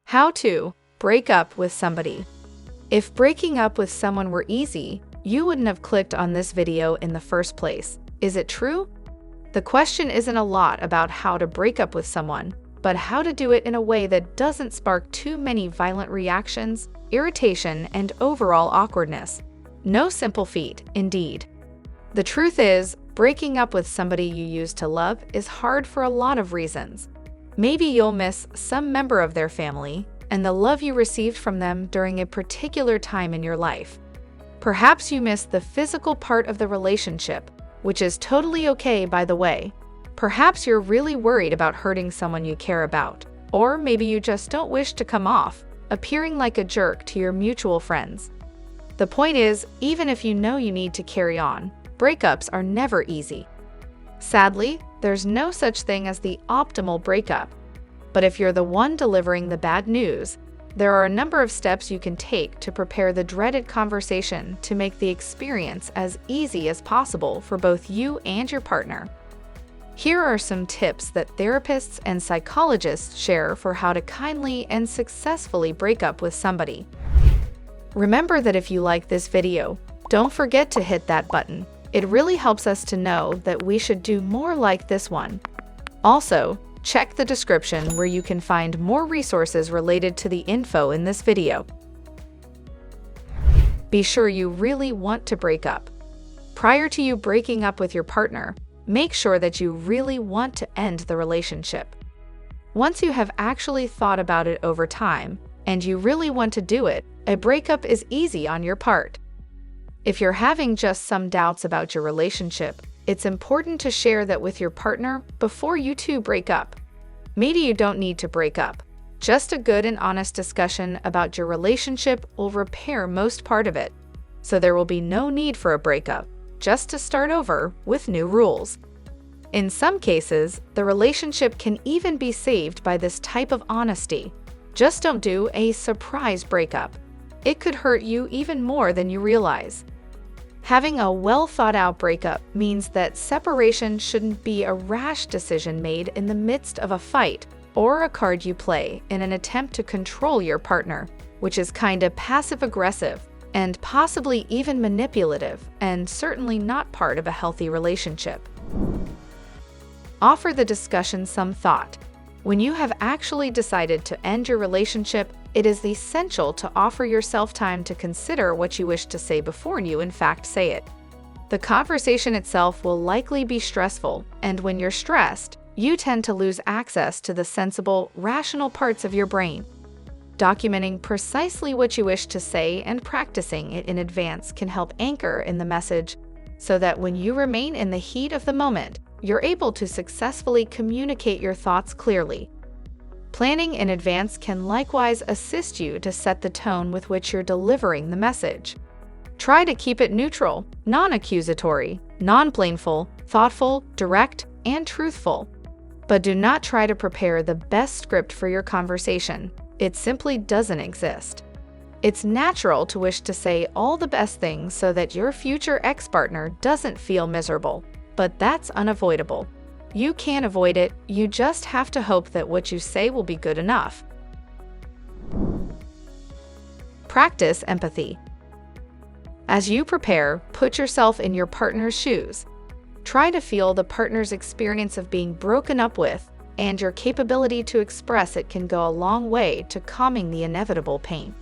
How to break up with somebody. If breaking up with someone were easy, you wouldn't have clicked on this video in the first place. Is it true? The question isn't a lot about how to break up with someone, but how to do it in a way that doesn't spark too many violent reactions, irritation, and overall awkwardness. No simple feat, indeed. The truth is, breaking up with somebody you used to love is hard for a lot of reasons. Maybe you'll miss some member of their family and the love you received from them during a particular time in your life. Perhaps you miss the physical part of the relationship, which is totally okay, by the way. Perhaps you're really worried about hurting someone you care about, or maybe you just don't wish to come off appearing like a jerk to your mutual friends. The point is, even if you know you need to carry on, breakups are never easy. Sadly, there's no such thing as the optimal breakup. But if you're the one delivering the bad news, there are a number of steps you can take to prepare the dreaded conversation to make the experience as easy as possible for both you and your partner. Here are some tips that therapists and psychologists share for how to kindly and successfully break up with somebody. Remember that if you like this video, don't forget to hit that button. It really helps us to know that we should do more like this one. Also, check the description where you can find more resources related to the info in this video. Be sure you really want to break up. Prior to you breaking up with your partner, make sure that you really want to end the relationship. Once you have actually thought about it over time, and you really want to do it, a breakup is easy on your part. If you're having just some doubts about your relationship, it's important to share that with your partner before you two break up. Maybe you don't need to break up. Just a good and honest discussion about your relationship will repair most part of it. So there will be no need for a breakup, just to start over with new rules. In some cases, the relationship can even be saved by this type of honesty. Just don't do a surprise breakup. It could hurt you even more than you realize. Having a well-thought-out breakup means that separation shouldn't be a rash decision made in the midst of a fight or a card you play in an attempt to control your partner, which is kinda passive-aggressive and possibly even manipulative and certainly not part of a healthy relationship. Offer the discussion some thought. When you have actually decided to end your relationship, it is essential to offer yourself time to consider what you wish to say before you in fact say it. The conversation itself will likely be stressful, and when you're stressed, you tend to lose access to the sensible, rational parts of your brain. Documenting precisely what you wish to say and practicing it in advance can help anchor in the message so that when you remain in the heat of the moment, you're able to successfully communicate your thoughts clearly. Planning in advance can likewise assist you to set the tone with which you're delivering the message. Try to keep it neutral, non-accusatory, non-blameful, thoughtful, direct, and truthful. But do not try to prepare the best script for your conversation. It simply doesn't exist. It's natural to wish to say all the best things so that your future ex-partner doesn't feel miserable, but that's unavoidable. You can't avoid it, you just have to hope that what you say will be good enough. Practice empathy. As you prepare, put yourself in your partner's shoes. Try to feel the partner's experience of being broken up with, and your capability to express it can go a long way to calming the inevitable pain.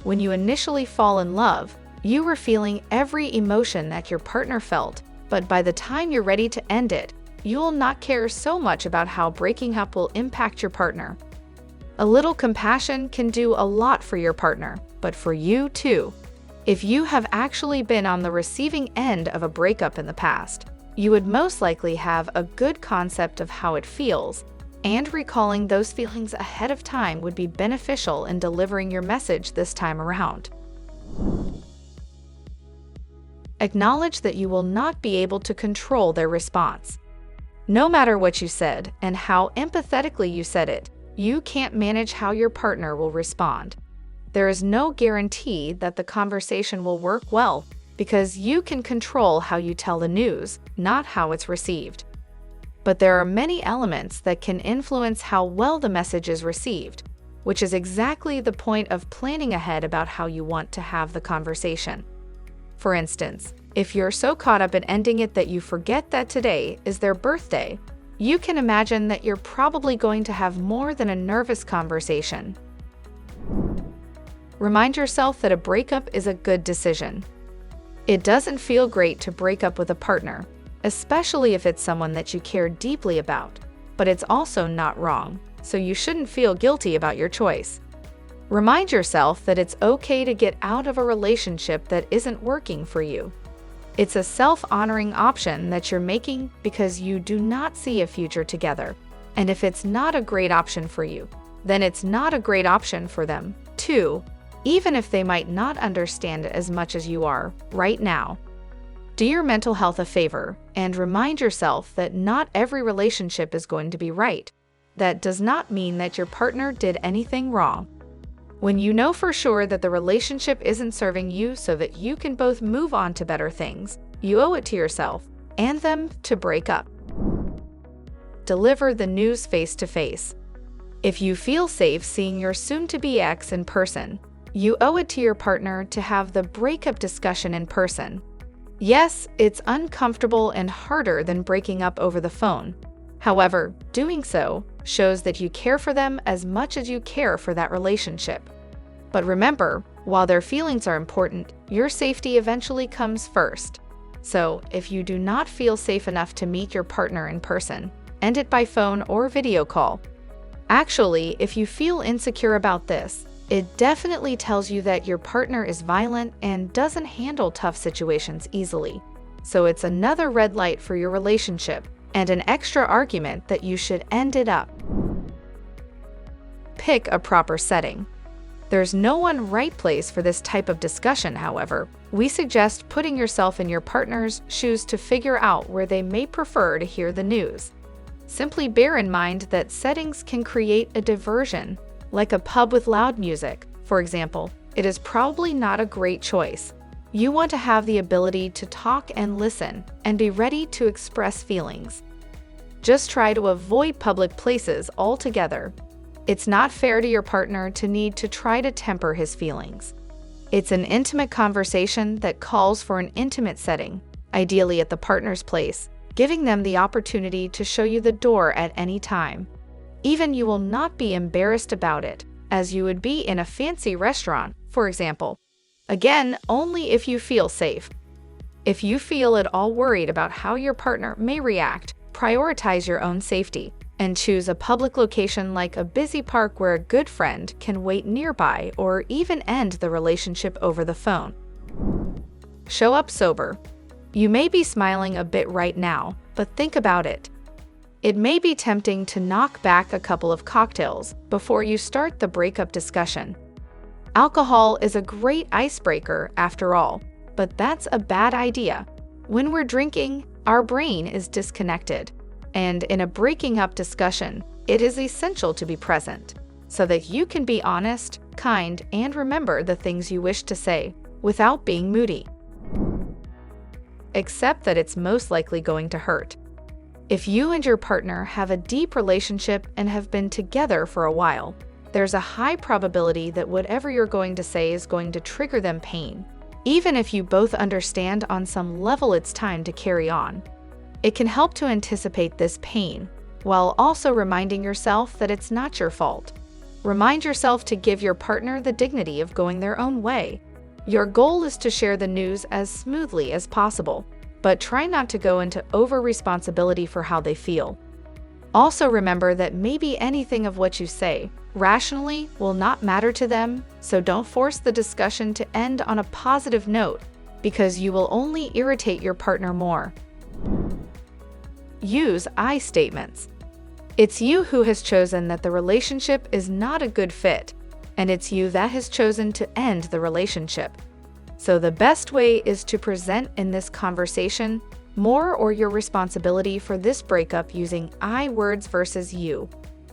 When you initially fall in love, you were feeling every emotion that your partner felt, but by the time you're ready to end it, you will not care so much about how breaking up will impact your partner. A little compassion can do a lot for your partner, but for you too. If you have actually been on the receiving end of a breakup in the past, you would most likely have a good concept of how it feels, and recalling those feelings ahead of time would be beneficial in delivering your message this time around. Acknowledge that you will not be able to control their response. No matter what you said and how empathetically you said it, you can't manage how your partner will respond. There is no guarantee that the conversation will work well because you can control how you tell the news, not how it's received. But there are many elements that can influence how well the message is received. which is exactly the point of planning ahead about how you want to have the conversation. For instance, if you're so caught up in ending it that you forget that today is their birthday, you can imagine that you're probably going to have more than a nervous conversation. Remind yourself that a breakup is a good decision. It doesn't feel great to break up with a partner, especially if it's someone that you care deeply about, but it's also not wrong, so you shouldn't feel guilty about your choice. Remind yourself that it's okay to get out of a relationship that isn't working for you. It's a self-honoring option that you're making because you do not see a future together. And if it's not a great option for you, then it's not a great option for them, too, even if they might not understand it as much as you are right now. Do your mental health a favor and remind yourself that not every relationship is going to be right. That does not mean that your partner did anything wrong. When you know for sure that the relationship isn't serving you so that you can both move on to better things, you owe it to yourself and them to break up. Deliver the news face to face. If you feel safe seeing your soon-to-be ex in person, you owe it to your partner to have the breakup discussion in person. Yes, it's uncomfortable and harder than breaking up over the phone. However, doing so shows that you care for them as much as you care for that relationship. But remember, while their feelings are important, your safety eventually comes first. So, if you do not feel safe enough to meet your partner in person, end it by phone or video call. Actually, if you feel insecure about this, it definitely tells you that your partner is violent and doesn't handle tough situations easily. So it's another red light for your relationship and an extra argument that you should end it up. Pick a proper setting. There's no one right place for this type of discussion, however. We suggest putting yourself in your partner's shoes to figure out where they may prefer to hear the news. Simply bear in mind that settings can create a diversion, like a pub with loud music, for example. It is probably not a great choice. You want to have the ability to talk and listen, and be ready to express feelings. Just try to avoid public places altogether. It's not fair to your partner to need to try to temper his feelings. It's an intimate conversation that calls for an intimate setting, ideally at the partner's place, giving them the opportunity to show you the door at any time. Even you will not be embarrassed about it, as you would be in a fancy restaurant, for example. Again, only if you feel safe. If you feel at all worried about how your partner may react, prioritize your own safety and choose a public location like a busy park where a good friend can wait nearby, or even end the relationship over the phone. Show up sober. You may be smiling a bit right now, but think about it. It may be tempting to knock back a couple of cocktails before you start the breakup discussion. Alcohol is a great icebreaker after all, but that's a bad idea. When we're drinking, our brain is disconnected, and in a breaking up discussion, it is essential to be present so that you can be honest, kind, and remember the things you wish to say without being moody. Accept that it's most likely going to hurt. If you and your partner have a deep relationship and have been together for a while, there's a high probability that whatever you're going to say is going to trigger them pain, even if you both understand on some level it's time to carry on. It can help to anticipate this pain, while also reminding yourself that it's not your fault. Remind yourself to give your partner the dignity of going their own way. Your goal is to share the news as smoothly as possible, but try not to go into over-responsibility for how they feel. Also remember that maybe anything of what you say, rationally, will not matter to them, so don't force the discussion to end on a positive note, because you will only irritate your partner more. Use I statements. It's you who has chosen that the relationship is not a good fit, and it's you that has chosen to end the relationship. So the best way is to present in this conversation more or your responsibility for this breakup using I words versus you.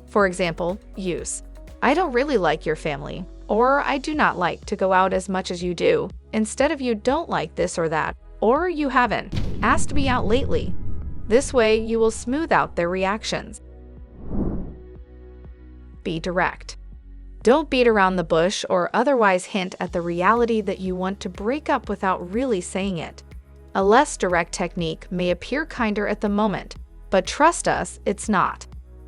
For example, use, I don't really like your family, or I do not like to go out as much as you do, instead of you don't like this or that, or you haven't asked me out lately. This way, you will smooth out their reactions. Be direct. Don't beat around the bush or otherwise hint at the reality that you want to break up without really saying it. A less direct technique may appear kinder at the moment, but trust us, it's not.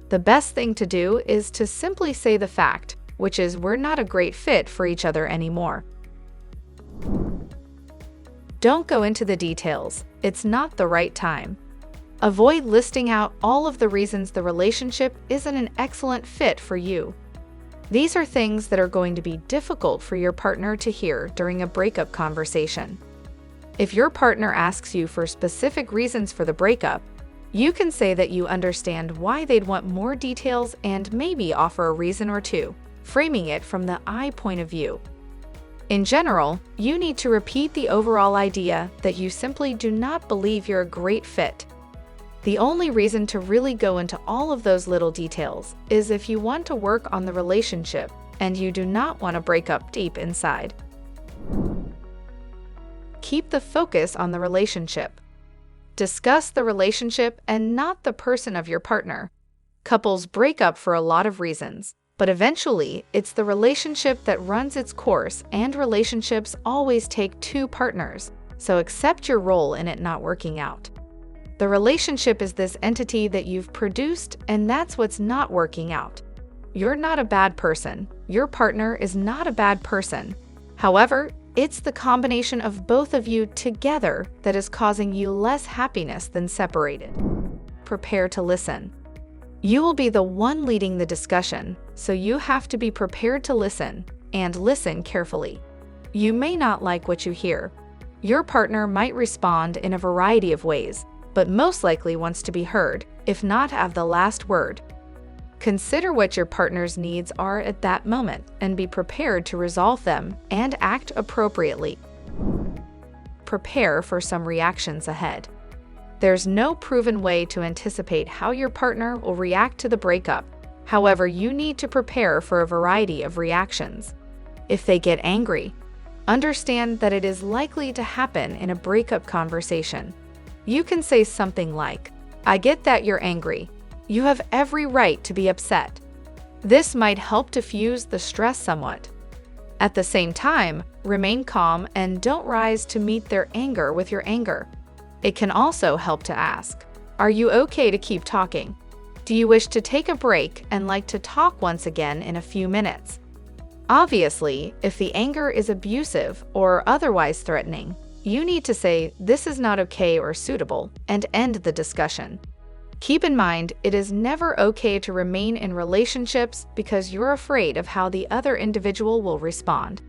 The best thing to do is to simply say the fact, which is we're not a great fit for each other anymore. Don't go into the details. It's not the right time. Avoid listing out all of the reasons the relationship isn't an excellent fit for you. These are things that are going to be difficult for your partner to hear during a breakup conversation. If your partner asks you for specific reasons for the breakup, you can say that you understand why they'd want more details and maybe offer a reason or two, framing it from the I point of view. In general, you need to repeat the overall idea that you simply do not believe you're a great fit. The only reason to really go into all of those little details is if you want to work on the relationship and you do not want to break up deep inside. Keep the focus on the relationship. Discuss the relationship and not the person of your partner. Couples break up for a lot of reasons, but eventually it's the relationship that runs its course, and relationships always take two partners, so accept your role in it not working out. The relationship is this entity that you've produced, and that's what's not working out. You're not a bad person. Your partner is not a bad person. However, it's the combination of both of you together that is causing you less happiness than separated. Prepare to listen. You will be the one leading the discussion, so you have to be prepared to listen, and listen carefully. You may not like what you hear. Your partner might respond in a variety of ways, but most likely wants to be heard, if not have the last word. Consider what your partner's needs are at that moment and be prepared to resolve them and act appropriately. Prepare for some reactions ahead. There's no proven way to anticipate how your partner will react to the breakup. However, you need to prepare for a variety of reactions. If they get angry, understand that it is likely to happen in a breakup conversation. You can say something like, "I get that you're angry. You have every right to be upset." This might help diffuse the stress somewhat. At the same time, remain calm and don't rise to meet their anger with your anger. It can also help to ask, "Are you okay to keep talking? Do you wish to take a break and like to talk once again in a few minutes?" Obviously, if the anger is abusive or otherwise threatening, you need to say, "This is not okay or suitable," and end the discussion. Keep in mind, it is never okay to remain in relationships because you're afraid of how the other individual will respond.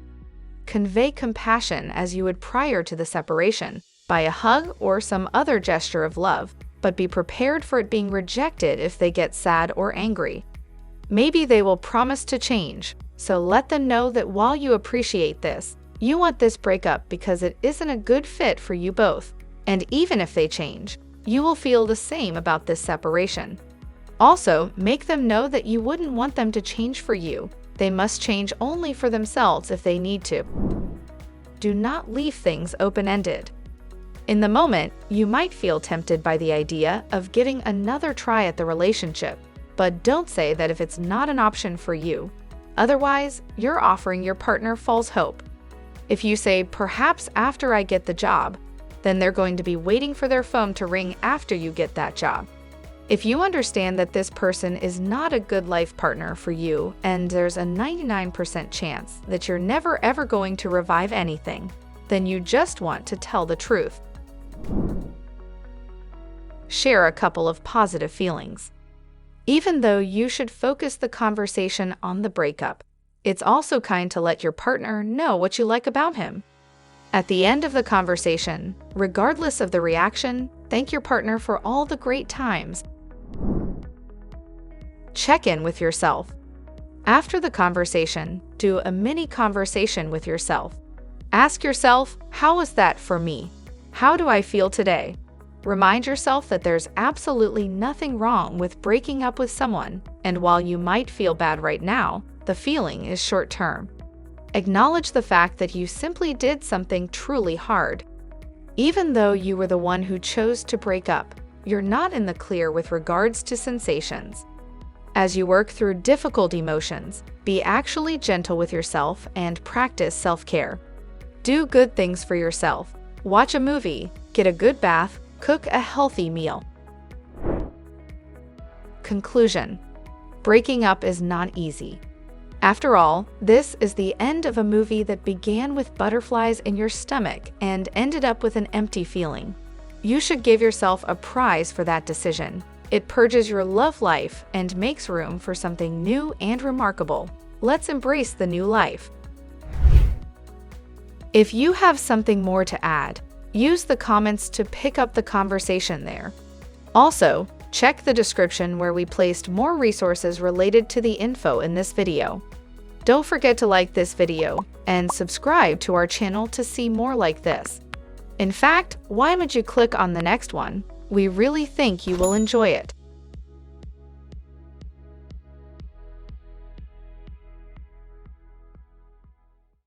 Convey compassion as you would prior to the separation, by a hug or some other gesture of love, but be prepared for it being rejected if they get sad or angry. Maybe they will promise to change, so let them know that while you appreciate this, you want this breakup because it isn't a good fit for you both, and even if they change, you will feel the same about this separation. Also, make them know that you wouldn't want them to change for you. They must change only for themselves if they need to. Do not leave things open-ended. In the moment, you might feel tempted by the idea of giving another try at the relationship, but don't say that if it's not an option for you. Otherwise, you're offering your partner false hope. If you say, "Perhaps after I get the job," then they're going to be waiting for their phone to ring after you get that job. If you understand that this person is not a good life partner for you and there's a 99% chance that you're never ever going to revive anything, then you just want to tell the truth. Share a couple of positive feelings. Even though you should focus the conversation on the breakup, it's also kind to let your partner know what you like about him. At the end of the conversation, regardless of the reaction, thank your partner for all the great times. Check in with yourself. After the conversation, do a mini conversation with yourself. Ask yourself, "How was that for me? How do I feel today?" Remind yourself that there's absolutely nothing wrong with breaking up with someone, and while you might feel bad right now, the feeling is short-term. Acknowledge the fact that you simply did something truly hard. Even though you were the one who chose to break up, you're not in the clear with regards to sensations. As you work through difficult emotions, be actually gentle with yourself and practice self-care. Do good things for yourself. Watch a movie, get a good bath, cook a healthy meal. Conclusion: breaking up is not easy. After all, this is the end of a movie that began with butterflies in your stomach and ended up with an empty feeling. You should give yourself a prize for that decision. It purges your love life and makes room for something new and remarkable. Let's embrace the new life. If you have something more to add, use the comments to pick up the conversation there. Also, check the description where we placed more resources related to the info in this video. Don't forget to like this video and subscribe to our channel to see more like this. In fact, why don't you click on the next one? We really think you will enjoy it.